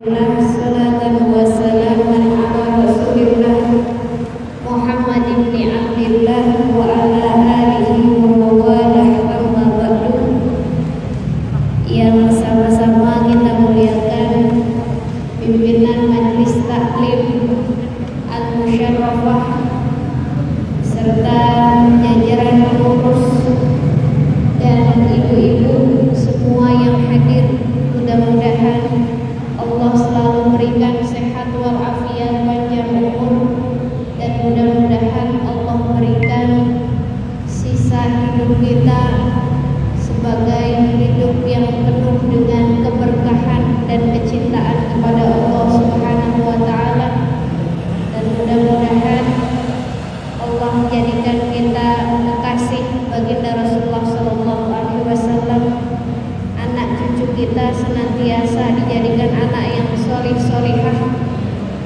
Salatan wa salaman ala Rasulillah Muhammad ibn Abdillah wa ala alihi wa mawalah amma ba'du. Yang sama-sama kita muliakan pimpinan Majelis Taklim Al-Musyarrafah serta jajaran pengurus dan ibu-ibu semua yang hadir. Mudah-mudahan Allah selalu memberikan sehat walafiat, panjang umur, dan mudah-mudahan Allah memberikan sisa hidup kita sebagai hidup yang penuh dengan keberkahan dan kecintaan kepada Allah Subhanahu wa taala, dan mudah-mudahan Allah menjadikan kita kekasih baginda Rasulullah sallallahu alaihi wasallam. Anak cucu kita senantiasa dijadikan anak yang solih-solihah,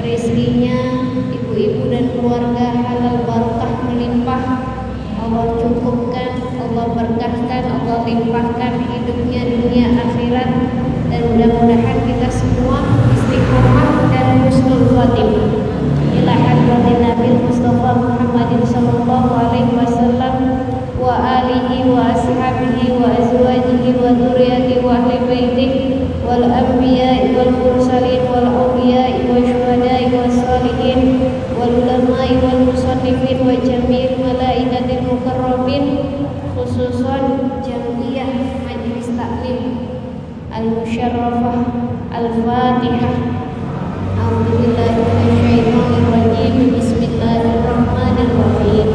rezekinya, ibu-ibu dan keluarga halal barakah melimpah. Allah cukupkan, Allah berkahkan, Allah limpahkan hidupnya dunia akhirat, dan mudah-mudahan kita semua istiqomah dan husnul khotimah ila hadratin Nabi Mustafa Muhammadin sallallahu alaihi wasallam wa alihi wa ashabihi wa azwajihi wa dzurriyyatihi wa ahli baitihi wal anbiya'i wal mursalin wal awliya'i wa syuhada'i was salihin wal ulama'i wal musannifin wa jami'il malaikatil mukarrabin, khususan Jamiyah Majelis Taklim Al-Musyarrafah. Al-Fatihah. A'udzubillahi minasyaitonir rajim. Bismillahirrahmanirrahim.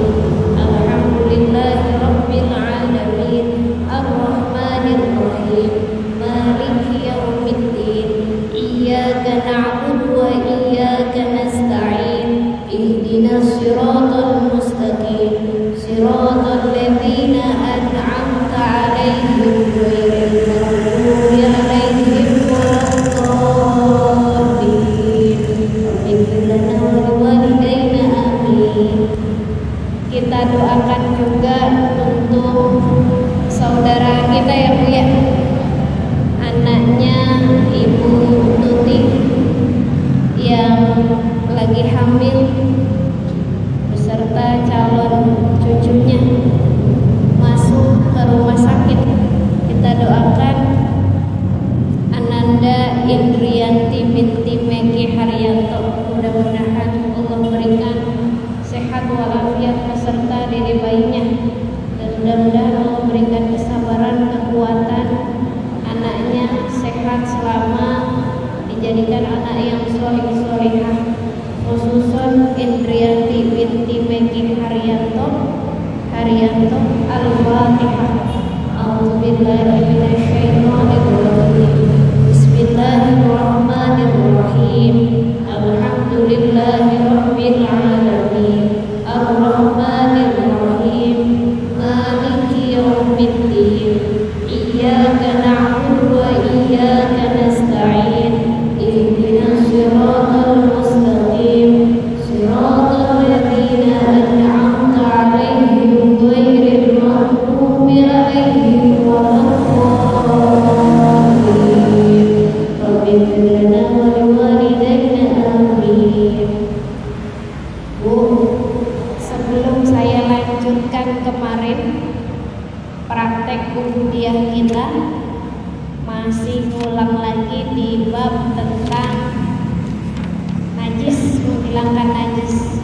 Alhamdulillahi rabbil alamin. Ar-Rahmanir Rahim. Maliki yaumiddin. Iyyaka na'budu wa iyyaka nasta'in. Ihdinas siratal mustaqim. Siratal ladzina an'amta 'alaihim ghairil maghdubi 'alaihim waladdallin. Ighfir lana wa liwalidayna amin. Kita doakan juga untuk saudara kita ya Bu ya, anaknya Ibu Tuti yang lagi hamil beserta calon cucunya masuk ke rumah sakit. Kita doakan Ananda Indrianti binti Meki Haryanto, mudah-mudahan Allah berikan sehat walafiat beserta dede bayinya, dan mudah-mudahan Allah berikan kesabaran, kekuatan, anaknya sehat selama dijadikan anak yang soleh-solehah, khususan Indrianti binti Meki Haryanto. Al-Fatihah. A'udzubillahi minasyaitonirrajim. Bismillahirrahmanirrahim. Alhamdulillahi rabbil alamin. Ar-Rahmanir Rahim. Maliki yaumiddin. Iyyaka na'budu wa iyyaka nasta'in. Ihdinas siratal mustaqim. Siratal ladzina an'amta 'alaihim ghairil maghdubi 'alaihim waladdallin. Rabbighfir lana wa liwalidayna amin. Bu, sebelum saya lanjutkan kemarin praktek ubudiah kita, masih ulang lagi di bab tentang najis, menghilangkan najis.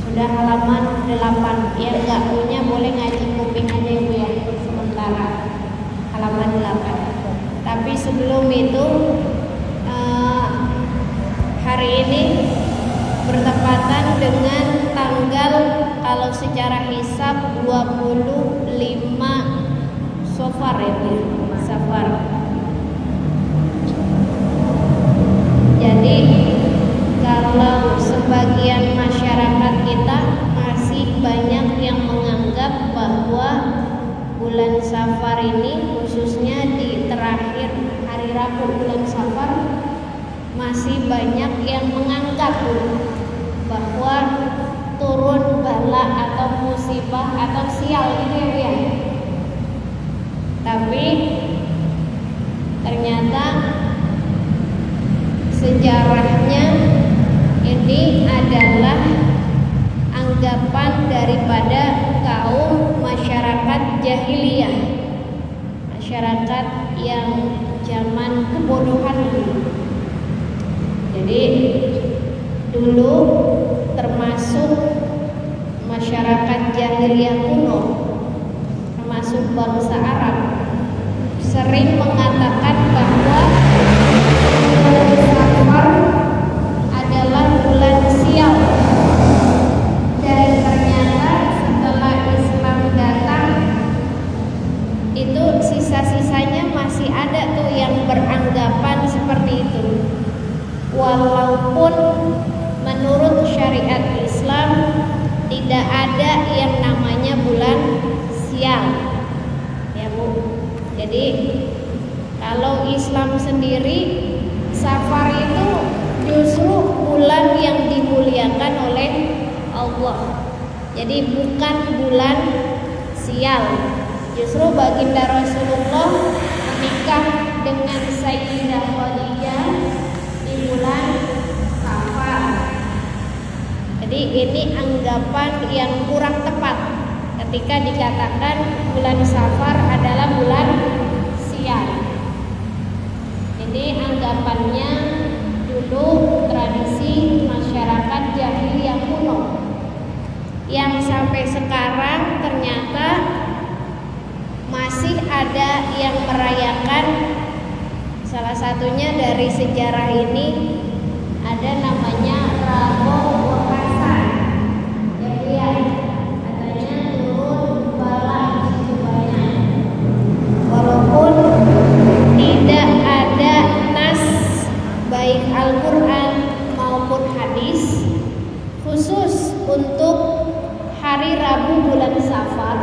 Sudah halaman 8. Yang enggak punya boleh ngaji kuping aja Ibu ya, sementara halaman 8. Tapi sebelum itu, hari ini bertepatan dengan tanggal, kalau secara hisab 25 Safar ya, Safar. Jadi kalau sebagian masyarakat kita masih banyak yang menganggap bahwa bulan Safar ini, khususnya di terakhir hari Rabu bulan Safar, masih banyak yang menganggap bahwa turun bala atau musibah atau sial gitu ya. Tapi ternyata sejarahnya ini adalah anggapan daripada kaum masyarakat jahiliyah, masyarakat yang zaman kebodohan dulu. Jadi dulu termasuk masyarakat jahiliyah kuno, termasuk bangsa Arab, sering mengatakan bahwa bulan Safar adalah bulan sial. Dan ternyata setelah Islam datang, itu sisa-sisanya masih ada tuh yang beranggapan seperti itu. Walaupun menurut syariat Islam tidak ada yang namanya bulan sial, ya Bu. Jadi kalau Islam sendiri, Safar itu justru bulan yang dimuliakan oleh Allah. Jadi bukan bulan sial. Justru baginda Rasulullah menikah dengan Sayyidah Khadijah di bulan Safar. Jadi ini anggapan yang kurang tepat ketika dikatakan bulan Safar adalah bulan sial. Ini anggapannya dulu tradisi masyarakat jahiliyah kuno, yang sampai sekarang ternyata masih ada yang merayakan. Salah satunya dari sejarah ini ada namanya Rabo Wakasan. Jadi ya, katanya turun bala itu banyak. Walaupun tidak ada nas baik Al-Quran maupun hadis khusus untuk hari Rabu bulan Safar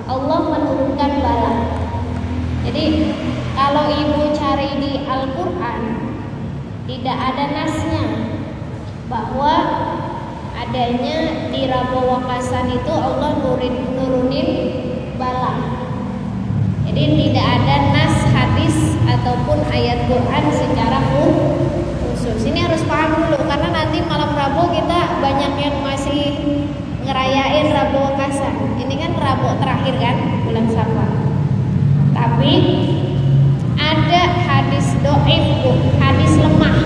Allah menurunkan bala. Jadi kalau ibu cari di Al-Quran tidak ada nasnya bahwa adanya di Rabu Wakasan itu Allah nurunin bala. Jadi tidak ada nas hadis ataupun ayat Quran secara khusus. Ini harus paham dulu karena nanti malam Rabu kita banyak yang masih ngerayain Rabu Wakasan. Ini kan Rabu terakhir kan bulan Safar. Tapi ada hadis dhaif, hadis lemah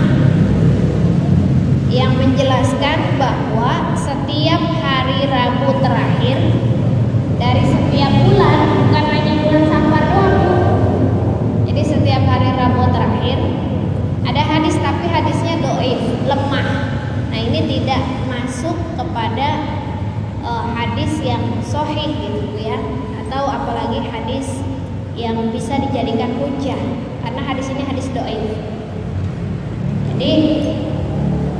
yang menjelaskan bahwa setiap hari Rabu terakhir dari setiap bulan, bukan hanya bulan Safar doang. Jadi setiap hari Rabu terakhir ada hadis, tapi hadisnya dhaif, lemah. Nah ini tidak masuk kepada hadis yang sahih gitu ya, atau apalagi hadis yang bisa dijadikan hujah, karena hadis ini hadis dhaif. Jadi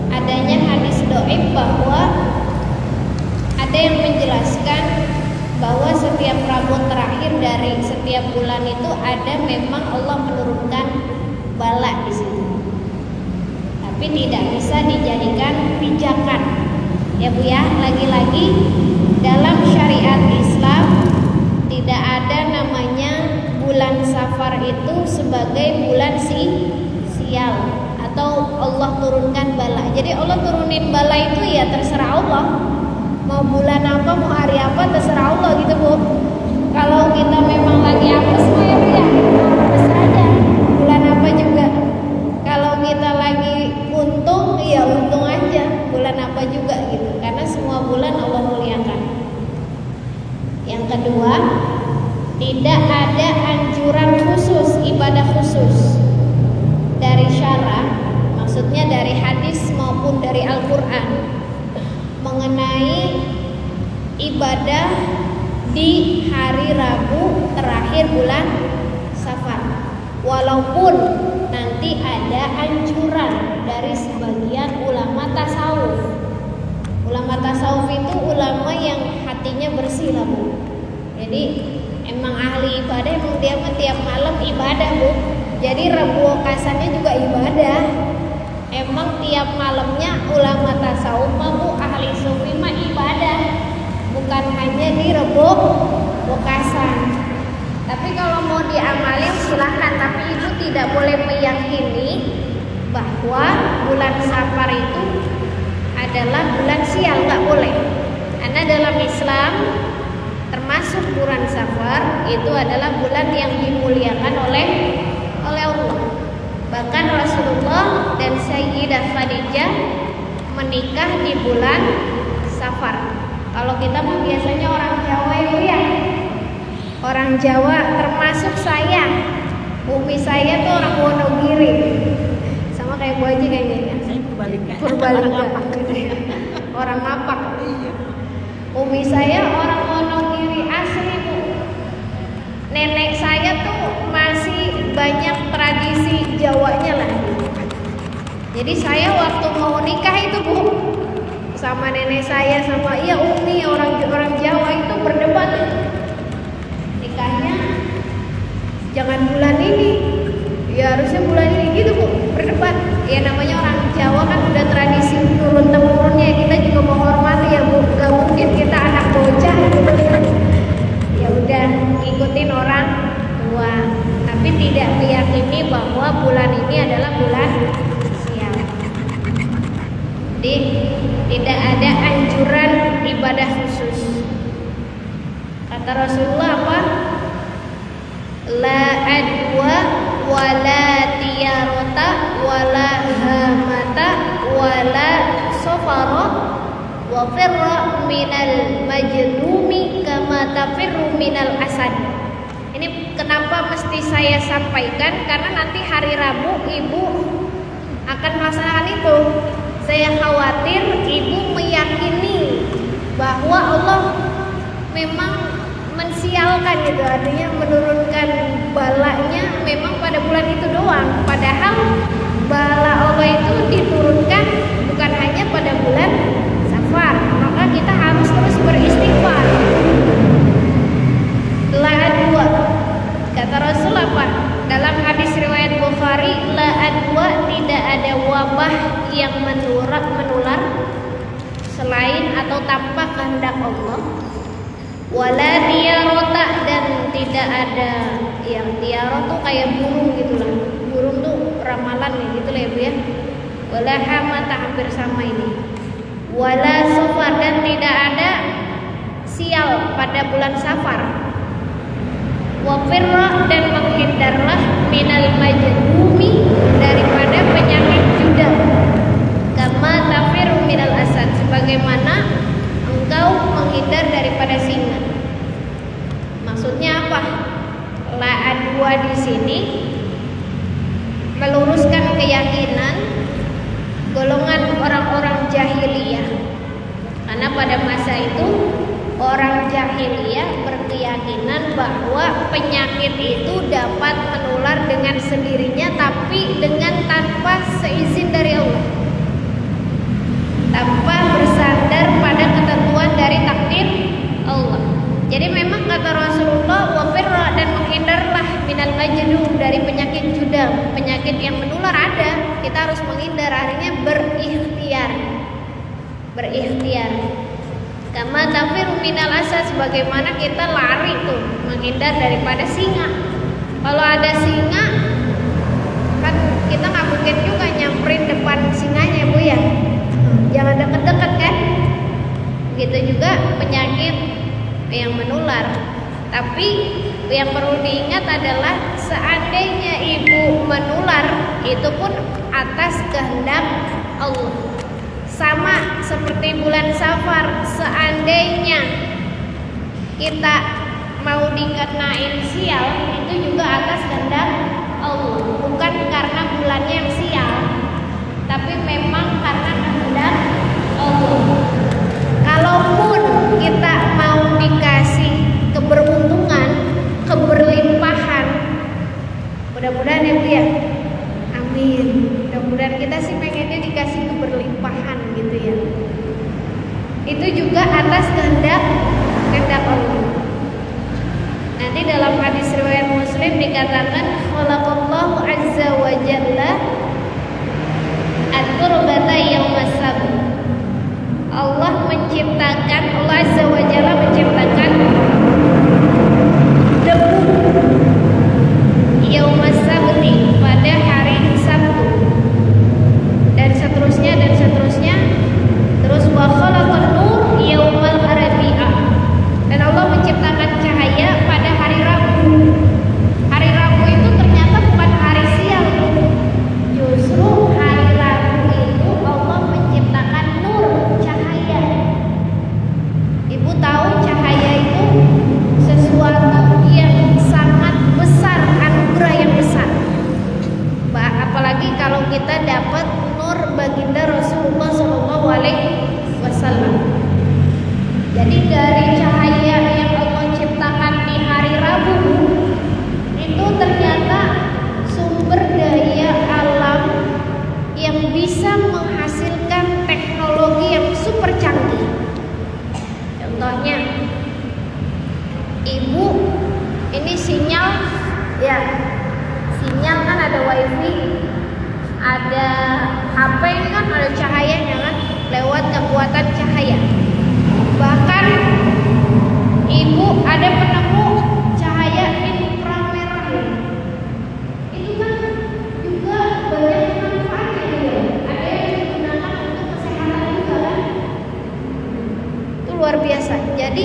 adanya hadis dhaif bahwa ada yang menjelaskan bahwa setiap Rabu terakhir dari setiap bulan itu ada memang Allah menurunkan bala di situ. Tapi tidak bisa dijadikan pijakan. Ya Bu ya, lagi-lagi dalam syariat Islam tidak ada namanya bulan Safar itu sebagai bulan sial atau Allah turunkan bala. Jadi Allah turunin bala itu ya terserah Allah. Mau bulan apa, mau hari apa, terserah Allah gitu Bu. Kalau kita memang lagi apes mah ya Bu ya, apes aja. Bulan apa juga. Kalau kita lagi untung, ya untung aja. Bulan apa juga gitu. Karena semua bulan Allah muliakan. Yang kedua, tidak ada anjuran khusus, ibadah khusus dari syarah, maksudnya dari hadis maupun dari Al-Quran mengenai ibadah di hari Rabu terakhir bulan Safar. Walaupun nanti ada anjuran dari sebagian ulama tasawuf. Ulama tasawuf itu ulama yang hatinya bersih lah Bu. Jadi emang ahli ibadah, emang dia mah tiap malam ibadah Bu. Jadi Rabu Wakasannya juga ibadah. Emang tiap malamnya ulama tasawuf mah Bu, ahli sufi mah ibadah. Bukan hanya di Rabu Wakasan. Tapi kalau mau diamalin silahkan, tapi ibu tidak boleh meyakini bahwa bulan Safar itu adalah bulan sial, nggak boleh. Karena dalam Islam termasuk bulan Safar itu adalah bulan yang dimuliakan oleh Allah. Bahkan Rasulullah dan Sayyidah Khadijah menikah di bulan Safar. Kalau kita mah biasanya orang Jawa ya, orang Jawa termasuk saya, umi saya tuh orang Wonogiri, sama kayak Bu Haji kayaknya. Purbalingga. Orang Napak. Umi saya orang Wonogiri asli Bu. Nenek saya tuh masih banyak tradisi Jawanya lah. Jadi saya waktu mau nikah itu Bu, sama nenek saya sama umi orang Jawa itu berdebat. Nikahnya jangan bulan ini, ya harusnya bulan ini gitu Bu, berdebat. Ya namanya orang Jawa kan udah tradisi turun temurunnya, kita juga menghormati ya Bu. Gak mungkin kita anak bocah gitu. Ya udah ngikutin orang tua, tapi tidak meyakini bahwa bulan ini adalah bulan sial. Jadi tidak ada anjuran ibadah khusus. Kata Rasulullah apa? La adwa wala tiyarata wala hamata wala sofara wa firra minal majdumi kama tafirru minal asad. Ini kenapa mesti saya sampaikan? Karena nanti hari Rabu Ibu akan melaksanakan itu. Saya khawatir Ibu meyakini bahwa Allah memang mensialkan gitu, artinya menurunkan balanya memang pada bulan itu doang. Padahal bala Allah itu diturunkan bukan hanya pada bulan Safar. Maka kita harus terus beristighfar. La adwa, kata Rasul apa? Dalam hadis riwayat Bukhari, la adwa, tidak ada wabah yang menular selain atau tanpa kehendak Allah. Wala tiyarota, dan tidak ada yang tiarot tuh kayak burung gitulah. Burung tuh ramalan ya gitu lah ya Bu ya. Wala hamata, hampir sama ini. Wala safar, dan tidak ada sial pada bulan Safar. Wa firra, dan menghindarlah minal majdumi, daripada penyakit judak. Kama tafiru minal asad, sebagaimana engkau menghindar daripada singa. Maksudnya apa? La adwa di sini meluruskan keyakinan golongan orang-orang jahiliyah. Karena pada masa itu orang jahiliyah berkeyakinan bahwa penyakit itu dapat menular dengan sendirinya, tapi dengan tanpa seizin dari Allah, tanpa bersandar pada ketentuan dari takdir Allah. Jadi memang kata Rasulullah, wafirra, dan menghindarlah minal majdum, dari penyakit judam, penyakit yang menular ada. Kita harus menghindar, artinya berikhtiar. Kama tafiru minal asad, sebagaimana kita lari tuh menghindar daripada singa. Kalau ada singa kan kita nggak mungkin juga nyamperin depan singanya Bu ya. Jangan deket-deket kan. Gitu juga penyakit yang menular. Tapi yang perlu diingat adalah seandainya Ibu menular, itu pun atas kehendak Allah. Sama seperti bulan Safar, seandainya kita mau dikenain sial, itu juga atas kehendak Allah, bukan karena bulannya yang sial, tapi memang karena kehendak Allah. Kalaupun kita mau dikasih keberuntungan, keberlimpahan, mudah-mudahan ya Bu ya, amin. Mudah-mudahan kita sih pengennya dikasih keberlimpahan gitu ya. Itu juga atas kehendak Allah. Nanti dalam hadis riwayat Muslim dikatakan, khalaqallahu azza wa jalla at-turbata yaumas sabt. Allah azza wa jalla menciptakan debu yaumas sabti, pada hari Sabtu. Dan baginda Rasulullah Shallallahu Alaihi Wasallam. Jadi dari cahaya yang Allah ciptakan di hari Rabu itu ternyata sumber daya alam yang bisa menghasilkan teknologi yang super canggih. Contohnya, ibu ini sinyal ya, sinyal kan ada wifi, ada HP ini kan ada cahayanya kan, lewat kekuatan cahaya. Bahkan ibu ada penemu cahaya inframerah, itu kan juga banyak manfaatnya juga. Ada yang digunakan untuk kesehatan juga kan, itu luar biasa. Jadi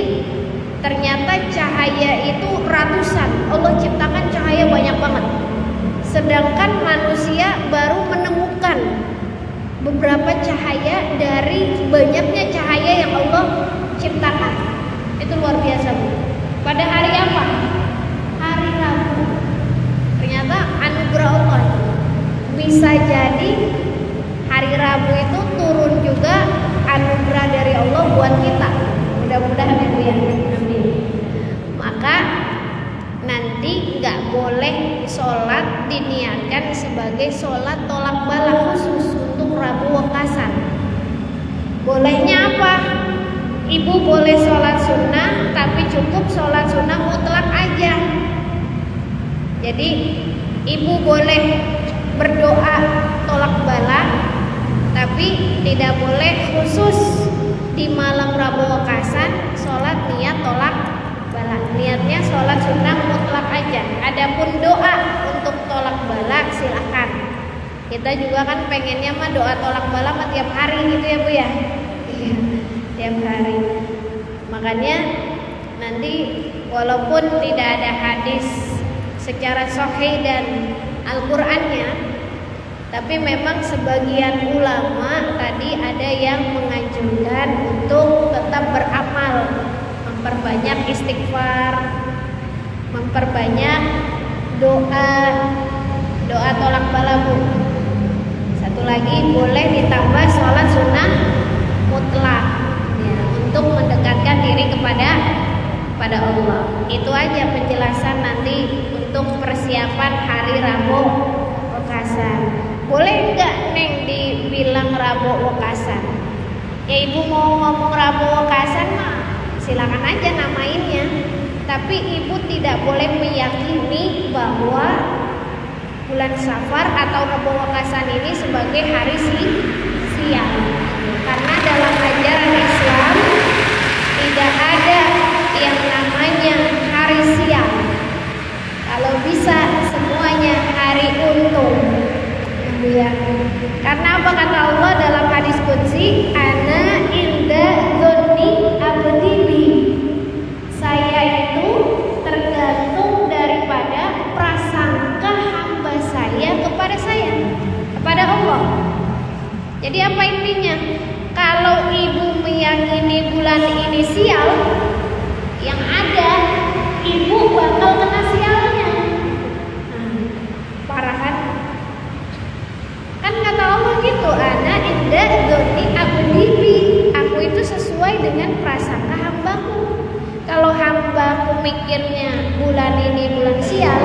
ternyata cahaya itu ratusan, Allah ciptakan cahaya banyak banget. Sedangkan manusia baru menemukan beberapa cahaya dari banyaknya cahaya yang Allah ciptakan. Itu luar biasa, Bu. Pada hari apa? Hari Rabu. Ternyata anugerah Allah. Bisa jadi hari Rabu itu turun juga anugerah dari Allah buat kita. Mudah-mudahan ya, Bu ya. Amin. Maka nanti nggak boleh sholat diniatkan sebagai sholat tolak bala khusus untuk Rabu Wekasan. Bolehnya apa? Ibu boleh sholat sunnah, tapi cukup sholat sunnah mutlak aja. Jadi ibu boleh berdoa tolak bala, tapi tidak boleh khusus di malam Rabu Wekasan sholat niat tolak bala. Niatnya sholat sunnah mutlak aja. Adapun doa untuk tolak bala silahkan. Kita juga kan pengennya mah doa tolak bala mah tiap hari gitu ya, Bu ya. Iya, tiap hari. Makanya nanti walaupun tidak ada hadis secara sahih dan Al-Qur'annya, tapi memang sebagian ulama tadi ada yang menganjurkan untuk tetap beramal, memperbanyak istighfar, memperbanyak doa tolak bala, Bu. Satu lagi boleh ditambah sholat sunnah mutlak ya, untuk mendekatkan diri kepada Allah. Itu aja penjelasan nanti untuk persiapan hari Rabu Wekasan. Boleh nggak Neng dibilang Rabu Wekasan? Ya ibu mau ngomong Rabu Wekasan mah silakan aja namainnya. Tapi ibu tidak boleh meyakini bahwa bulan Safar atau Rabu Wekasan ini sebagai hari sial. Karena dalam ajaran Islam tidak ada yang namanya hari sial. Kalau bisa semuanya hari untung. Ya. Karena apa kata Allah dalam hadis qudsi, ana inda dzonni abdi bi. Saya itu tergantung daripada prasangka hamba saya kepada Allah. Jadi apa intinya? Kalau ibu meyakini bulan ini sial, yang ada ibu bakal kena sialnya. Parah kan? Kan kata Allah gitu, ana inda dzonni abdi bi. Aku itu sesuai dengan prasangka hambaku. Kalau hambaku mikirnya bulan ini bulan sial,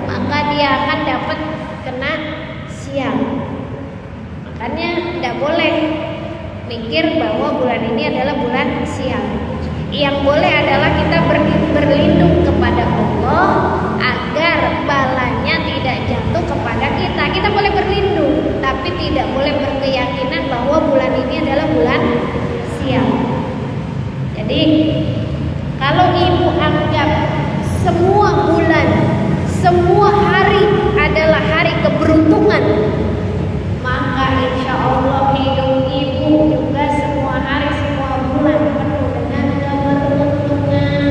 maka dia akan dapat kena sial. Makanya tidak boleh mikir bahwa bulan ini adalah bulan sial. Yang boleh adalah kita berlindung kepada Allah agar balanya tidak jatuh kepada kita. Kita boleh berlindung, tapi tidak boleh berkeyakinan bahwa bulan ini adalah bulan sial. Jadi kalau ibu anggap semua bulan, semua hari adalah hari keberuntungan, maka insya Allah hidup ibu juga semua hari, semua bulan penuh dengan keberuntungan.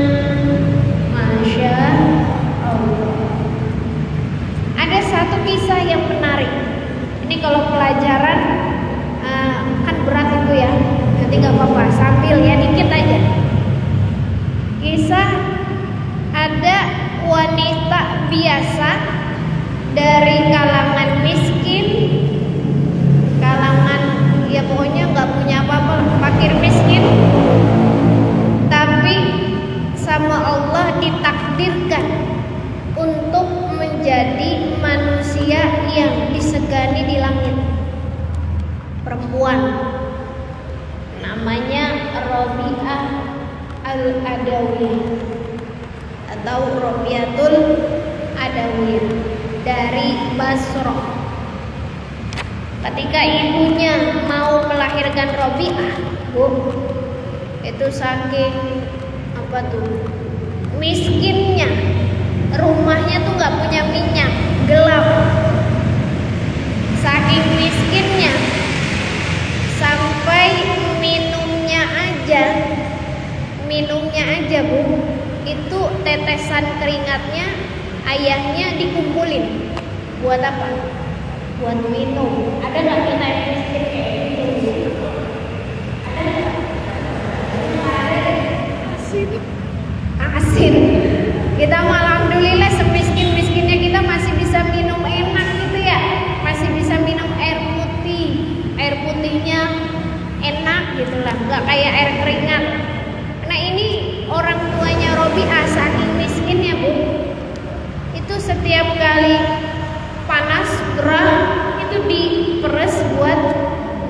Masya Allah. Ada satu kisah yang menarik. Ini kalau pelajaran kan berat itu ya. Nanti nggak apa-apa, sambil ya dikit aja. Kisah ada wanita biasa dari kalangan miskin, kalangan perempuan namanya Rabi'ah al-Adawiyah atau Rabi'atul Adawiyah dari Basrah. Ketika ibunya mau melahirkan Rabi'ah, itu saking miskinnya, rumahnya tuh nggak punya minyak, gelap. Saking miskinnya, sampai minumnya aja itu tetesan keringatnya ayahnya dikumpulin. Buat apa? Buat minum. Ada nggak kita yang miskin kayak gitu? Ada nggak? Asin. Kita alhamdulillah semiskin-miskinnya kita masih bisa minum enak gitu ya, masih bisa minum air putih. Air putihnya enak gitulah, nggak kayak air keringat. Nah ini orang tuanya Rabi'ah saking miskinnya Bu, itu setiap kali panas gerah itu diperes buat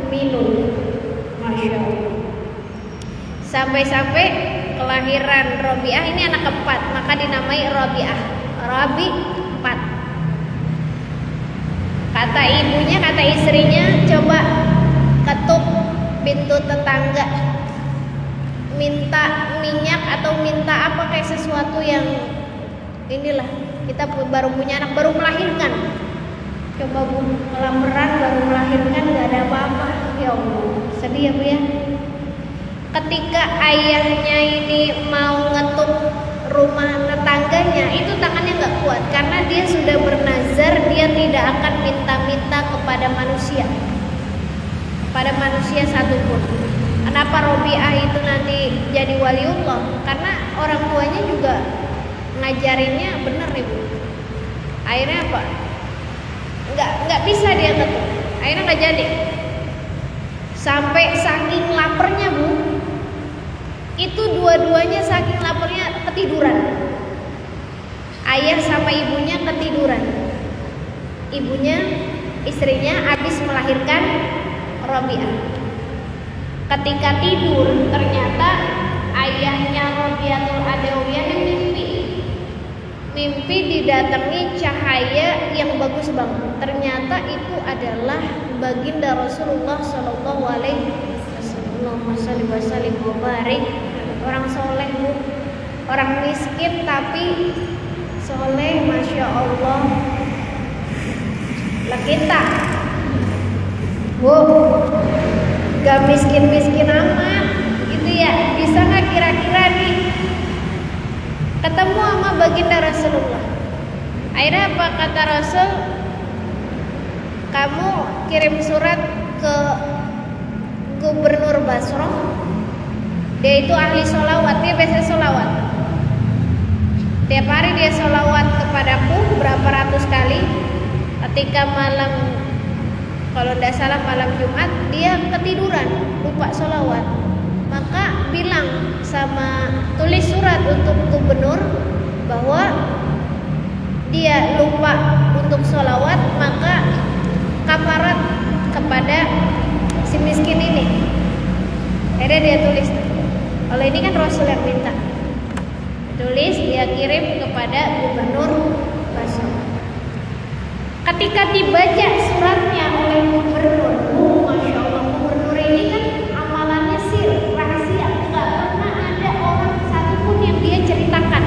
minum. Masya Allah. Sampai-sampai kelahiran Rabi'ah ini anak keempat, maka dinamai Rabi'ah, Rabi 4. Kata ibunya, kata istrinya, coba ketuk pintu tetangga, minta minyak atau minta apa kayak sesuatu yang inilah, kita baru punya anak, baru melahirkan. Coba Bu, kelaparan baru melahirkan nggak ada apa-apa, ya Allah, sedih ya Bu ya. Ketika ayahnya ini mau ngetuk rumah tetangganya, itu tangannya nggak kuat karena dia sudah bernazar dia tidak akan minta-minta kepada manusia satupun. Kenapa Rabi'ah itu nanti jadi waliullah? Karena orang tuanya juga ngajarinnya bener nih Bu. Akhirnya apa? Nggak bisa dia ketuk. Akhirnya nggak jadi. Sampai saking laparnya Bu, itu dua-duanya saking laparnya ketiduran. Ayah sama ibunya ketiduran. Ibunya, istrinya habis melahirkan Rabi'ah. Ketika tidur ternyata ayahnya Rabi'atul Adawiyah mimpi didatangi cahaya yang bagus banget. Ternyata itu adalah baginda Rasulullah Shallallahu Alaihi Wasallam. Orang soleh Bu, orang miskin tapi soleh, masya Allah. Lah kita, gak miskin-miskin amat, gitu ya. Bisa nggak kira-kira nih ketemu sama baginda Rasulullah? Akhirnya apa kata Rasul? Kamu kirim surat ke Gubernur Basrah, dia itu ahli sholawat, dia biasa sholawat. Tiap hari dia sholawat kepadaku berapa ratus kali. Ketika malam, kalau tidak salah malam Jumat, dia ketiduran, lupa sholawat. Maka bilang sama, tulis surat untuk gubernur bahwa dia lupa untuk sholawat, maka kafarat kepada si miskin ini. Akhirnya dia tulis. Kalau ini kan Rasul yang minta. Tulis, dia kirim kepada gubernur Basrah. Ketika dibaca suratnya oleh gubernur, masya Allah, gubernur ini kan amalannya sir, rahasia, nggak pernah ada orang satupun yang dia ceritakan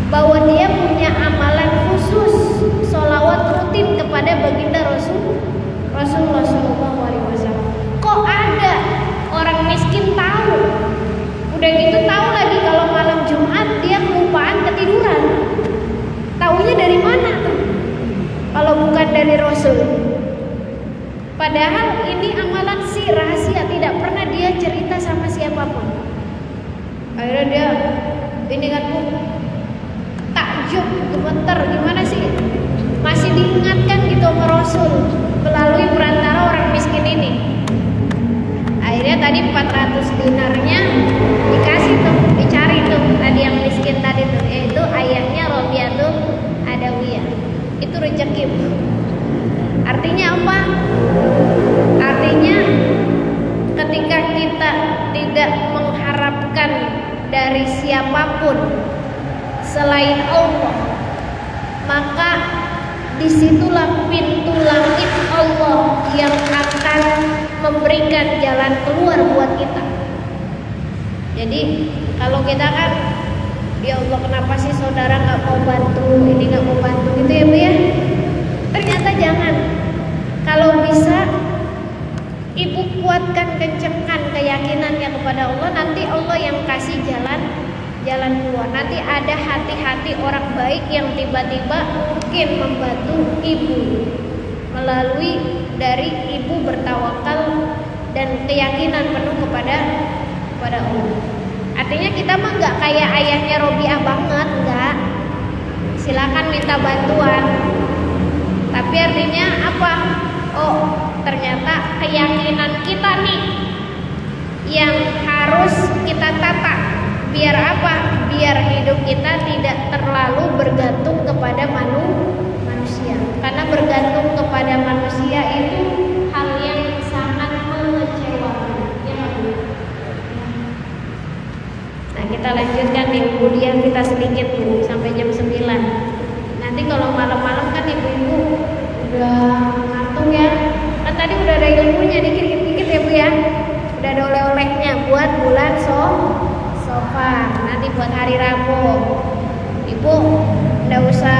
bahwa dia punya amalan khusus sholawat rutin kepada baginda Rasulullah SAW. Kok ada orang miskin tahu? Udah gitu tahu lagi kalau malam Jumat dia kelupaan ketiduran. Taunya dari mana tuh? Kalau bukan dari Rasul. Padahal ini amalan si rahasia, tidak pernah dia cerita sama siapapun. Akhirnya dia ini kan Bu, takjub, gemeter, gimana sih? Masih diingatkan gitu sama Rasul melalui perantara orang miskin ini. Akhirnya tadi 400 dinarnya dikasih tuh, dicari tuh tadi yang miskin tadi tuh, yaitu ayahnya Rabi'atul Adawiyah. Itu rezeki. Artinya apa? Artinya dari siapapun selain Allah, maka disitulah pintu langit Allah yang akan memberikan jalan keluar buat kita. Jadi kalau kita kan, ya Allah kenapa sih saudara nggak mau bantu, ini nggak mau bantu gitu ya Bu ya. Ternyata jangan. Kalau bisa ibu kuatkan, kencengkan keyakinannya kepada Allah, nanti Allah yang kasih jalan keluar. Nanti ada hati-hati orang baik yang tiba-tiba mungkin membantu ibu melalui dari ibu bertawakal dan keyakinan penuh kepada Allah. Artinya kita mah nggak kayak ayahnya Robiah banget, nggak. Silakan minta bantuan. Tapi artinya apa? Oh, ternyata keyakinan kita nih yang harus kita tata. Biar apa? Biar hidup kita tidak terlalu bergantung kepada manusia. Karena bergantung kepada manusia itu hal yang sangat mengecewakan. Ya, nah, kita lanjutkan nih, kemudian kita sedikit Bu sampai jam 9. Nanti kalau malam-malam kan ibu-ibu udah ngantuk ya. Kan tadi udah ada ilmunya dikit-dikit ya Bu ya. Udah ada oleh-olehnya buat bulan Safar. Nanti buat hari Rabu. Ibu enggak usah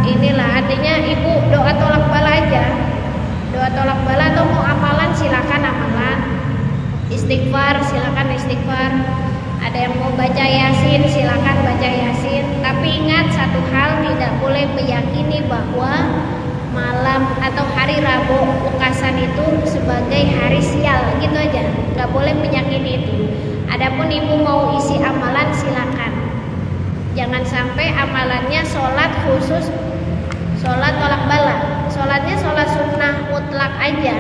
inilah, artinya ibu doa tolak bala aja. Doa tolak bala atau mau amalan silakan amalan. Istighfar silakan istighfar. Ada yang mau baca Yasin silakan baca Yasin. Tapi ingat satu hal, tidak boleh meyakini bahwa malam atau hari Rabu Ukasan itu sebagai hari sial gitu aja. Nggak boleh meyakini itu. Adapun ibu mau isi amalan silakan. Jangan sampai amalannya sholat khusus, sholat tolak bala. Sholatnya sholat sunnah mutlak aja.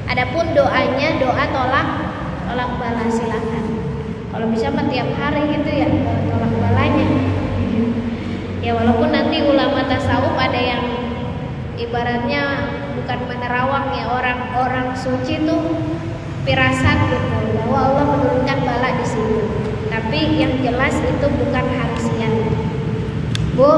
Adapun doanya doa tolak bala silakan. Kalau bisa mah tiap hari gitu ya tolak balanya. Ya walaupun nanti ulama tasawuf ada yang ibaratnya bukan menerawang ya, orang suci tuh firasat gitu bahwa Allah menurunkan bala di sini. Tapi yang jelas itu bukan hari siang. Bu,